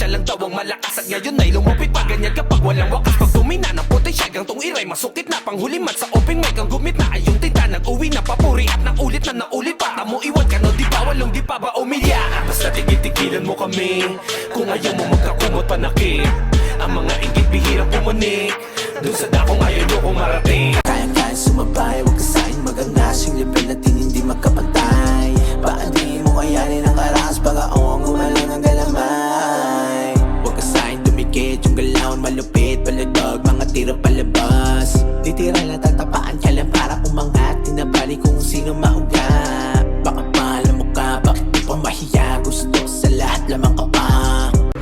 siya lang daw ang malakas at ngayon ay lumupit pa. Ganyan kapag walang wakas, pag tumina ng potensyal gang tong iray masukit na. Panghuli man sa open mic ang gumit na ay yung tinta. Nag-uwi na papuri at naulit na naulit pa. Tamo iwan ka no di ba walong di pa ba umilya. Basta tigil-tigilan mo kami kung ayaw mo magkakumot panakit. Ang mga inggit bihirang pumanik dun sa dakong ayaw nyo kong marating. Kaya sumabay, huwag ka sa'kin maganas. Yung level natin hindi magkapantay. Baka di mo kayanin ang karas, baka ang gumalang ang galamay. Huwag ka sa'kin dumikit, yung galawan malupit. Palagdag, mga tira palabas. Titira lang tatapaan ka lang para umangat. Tinabali kung sino mauga. Baka malam mo ka, bakit di pa mahiya? Gusto sa lahat lamang ka pa.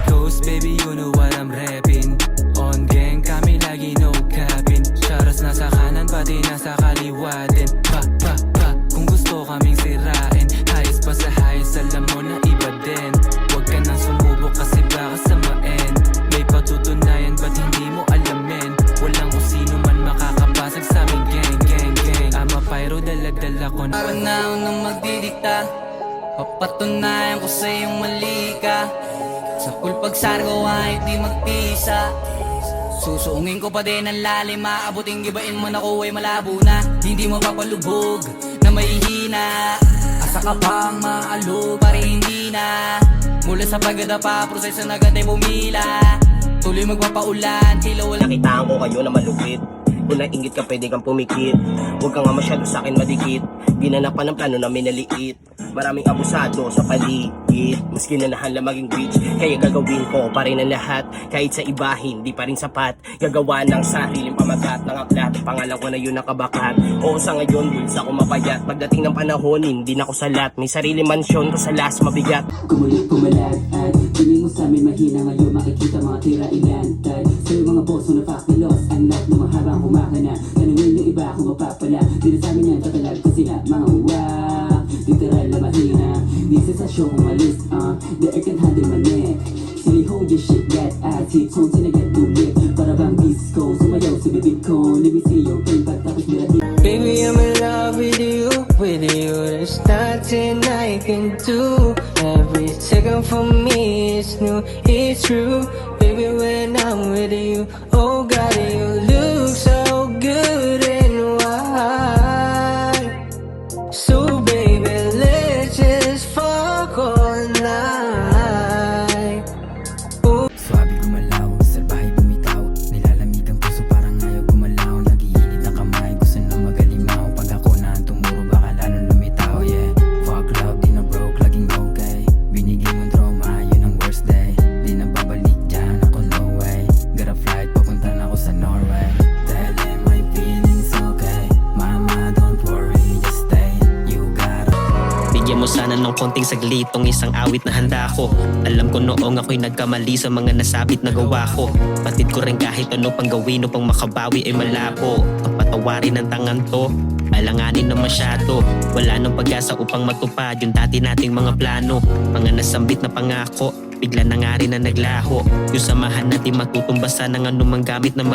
Ghost baby, you know what I'm rapping. On gang kami lagi no capping. Charas nasa kanan pati nasa kaliwa din. Kung gusto kaming sirain. Highest pa sa highest, alam mo na iba din. Huwag ka nang sumubok kasi baka samain. May patutunayan ba't hindi mo alamin? Walang kung sino man makakapasag sa aming gang. I'm a pyro, dala-dala ko na. Parang naon nang magdidikta, papatunayan ko sa iyong mali ka. Sa kulpag sargo ay di magpisa. Susuungin ko pa din ang lalim. Maabuting gibain mo na ko ay malabo na. Hindi mo papalubog na mahihina. Asa ka pang maalog pare hindi na. Mula sa pagdadapa, proseso na agad ay bumila. Tuloy magpapaulan, tila wala. Nakitaan ko kayo na malupit. Kung nainggit ka pwede kang pumikit. Huwag ka nga masyado sa akin madikit. Ginanapan ng plano na minaliit. Maraming abusado sa paligid. Maski na nahanla maging bitch. Kaya gagawin ko pa rin ang lahat. Kahit sa iba hindi pa rin sapat. Gagawa ng sariling pamagat. Ng aklat, pangalan ko na yun nakabakat. Oo sa ngayon, bulsa ko mapayat. Pagdating ng panahon, hindi na ko salat. May sarili mansyon ko sa last mabigat. Kumulit kumalag at tingin mo sa amin mahina. Ngayon makikita mga tira ilantay. Sa'yo mga boss na fakilos. Ang lahat ng mga habang kumakana. Tanungin yung iba kung mapapala. Di na sa amin yan tatalag kasi nga mga uwak. Literal na mahina. Di sensasyon kung malis. The air can handle my neck. Silly hold your shit, that attitude. Tone sinagat tumit. Para bang disco. Sumayaw sa bibig ko. Let me see your pain. Pagtapos nila. Baby, I'm in love with you. There's nothing I can do. Every second for me is new, it's true. Baby, when I'm with you, oh God, you look so good and white. So baby, let's just fuck all night. Swabe gumalaw, salbahe bumitaw. Nilalamig ang puso parang ayaw gumalaw. Nagiinit ang kamay, gusto na magalimaw. Pag ako na ang tumuro, baka lalong lumitaw. Yeah, fuck love, di na broke, laging okay. Binigay mong trauma, yun ang worst day. Di na babalik dyan, ako no way. Got a flight, papunta na ako sa Norway. Tell them my feelings okay. Mama, don't worry, just stay. You gotta. Bigyan mo sana ng konting saglit tong isang awit na handa ko. Alam ko noong ako'y nagkamali sa mga nasabit na gawa ko. Patid ko rin kahit ano pang gawin upang makabawi ay malabo. Ang patawarin ng tangan to, alanganin na masyado. Wala nang pag-asa upang matupad yung dati nating mga plano. Mga nasambit na pangako, bigla na nga rin na naglaho. Yung samahan natin matutumbasan ng anumang gamit na